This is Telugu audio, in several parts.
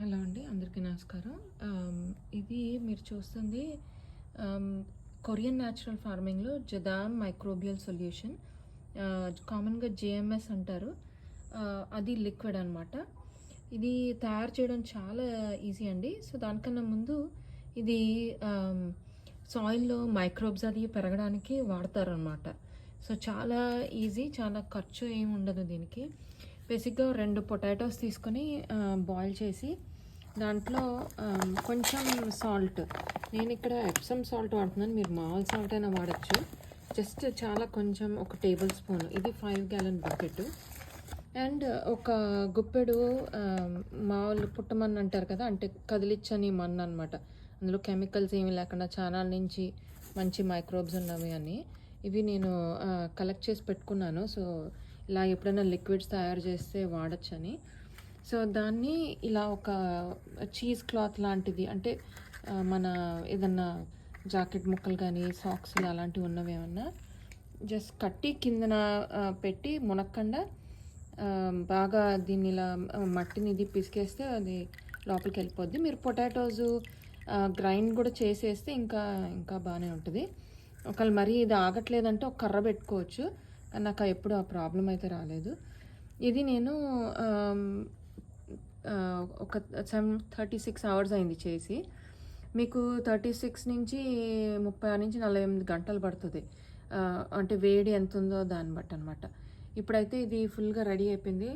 హలో అండి, అందరికీ నమస్కారం. ఇది మీరు చూస్తుంది కొరియన్ న్యాచురల్ ఫార్మింగ్‌లో జదామ్ మైక్రోబియల్ సొల్యూషన్. కామన్‌గా జేఎంఎస్ అంటారు. అది లిక్విడ్ అనమాట. ఇది తయారు చేయడం చాలా ఈజీ అండి. సో, దానికన్నా ముందు ఇది సాయిల్‌లో మైక్రోబ్స్ అది పెరగడానికి వాడతారనమాట. సో, చాలా ఈజీ, చాలా ఖర్చు ఏమి ఉండదు దీనికి. బేసిక్‌గా 2 పొటాటోస్ తీసుకొని బాయిల్ చేసి దాంట్లో కొంచెం సాల్ట్, నేను ఇక్కడ ఎప్సమ్ సాల్ట్ వాడుతున్నాను, మీరు మామూలు సాల్ట్ అయినా వాడచ్చు. జస్ట్ చాలా కొంచెం, ఒక టేబుల్ స్పూన్, ఇది 5 గ్యాలన్ బకెట్. అండ్ ఒక గుప్పెడు మామూలు పుట్టమన్ను అంటారు కదా, అంటే కదిలిచ్చని మన్ను అనమాట. అందులో కెమికల్స్ ఏమీ లేకుండా ఛానల్ నుంచి మంచి మైక్రోబ్స్ ఉన్నవి అని. ఇవి నేను కలెక్ట్ చేసి పెట్టుకున్నాను. సో, ఇలా ఎప్పుడైనా లిక్విడ్స్ తయారు చేస్తే వాడచ్చని. సో, దాన్ని ఇలా ఒక చీజ్ క్లాత్ లాంటిది, అంటే మన ఏదన్నా జాకెట్ ముక్కలు కానీ, సాక్స్లు అలాంటివి ఉన్నవి ఏమన్నా జస్ట్ కట్టి కిందన పెట్టి మునక్కండా బాగా దీన్ని ఇలా మట్టిని ఇది పిసికేస్తే అది లోపలికి వెళ్ళిపోద్ది. మీరు పొటాటోస్ గ్రైండ్ కూడా చేసేస్తే ఇంకా ఇంకా బాగానే ఉంటుంది. ఒకవేళ మరీ ఇది ఆగట్లేదంటే ఒక కర్ర పెట్టుకోవచ్చు, కానీ నాకు ఎప్పుడు ఆ ప్రాబ్లం అయితే రాలేదు. ఇది నేను ఒక 36 అవర్స్ అయింది చేసి. మీకు 36 నుంచి 36 నుంచి 48 గంటలు పడుతుంది. అంటే వేడి ఎంత ఉందో దాన్ని బట్టి అనమాట. ఇప్పుడైతే ఇది ఫుల్గా రెడీ అయిపోయింది.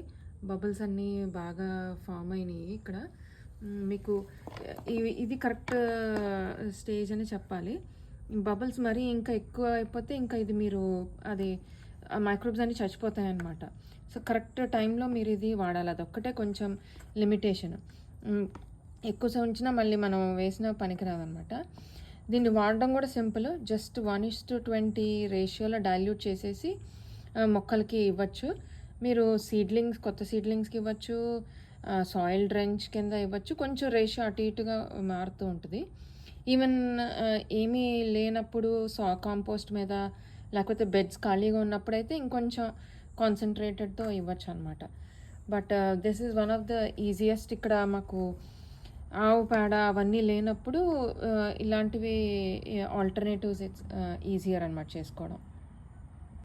బబుల్స్ అన్నీ బాగా ఫామ్ అయినాయి ఇక్కడ. మీకు ఇది కరెక్ట్ స్టేజ్ అని చెప్పాలి. బబుల్స్ మరీ ఇంకా ఎక్కువ అయిపోతే ఇంకా ఇది మీరు అది మైక్రోబ్స్ అన్నీ చచ్చిపోతాయి అన్నమాట. సో, కరెక్ట్ టైంలో మీరు ఇది వాడాలి, అదొక్కటే కొంచెం లిమిటేషన్. ఎక్కువ ఉంచినా మళ్ళీ మనం వేసిన పనికిరాదనమాట. దీన్ని వాడడం కూడా సింపుల్. జస్ట్ 1:20 రేషియోలో డైల్యూట్ చేసేసి మొక్కలకి ఇవ్వచ్చు. మీరు సీడ్లింగ్స్, కొత్త సీడ్లింగ్స్కి ఇవ్వచ్చు, సాయిల్ డ్రెంచ్ కింద ఇవ్వచ్చు. కొంచెం రేషియో అటు ఇటుగా మారుతూ ఉంటుంది. ఈవెన్ ఏమీ లేనప్పుడు కాంపోస్ట్ మీద, లేకపోతే బెడ్స్ ఖాళీగా ఉన్నప్పుడైతే ఇంకొంచెం కాన్సన్ట్రేటెడ్తో ఇవ్వచ్చు అనమాట. But this is one of the easiest. ఇక్కడ మాకు ఆవు పేడ అవన్నీ లేనప్పుడు ఇలాంటివి ఆల్టర్నేటివ్స్, ఇట్స్ ఈజియర్ అనమాట చేసుకోవడం.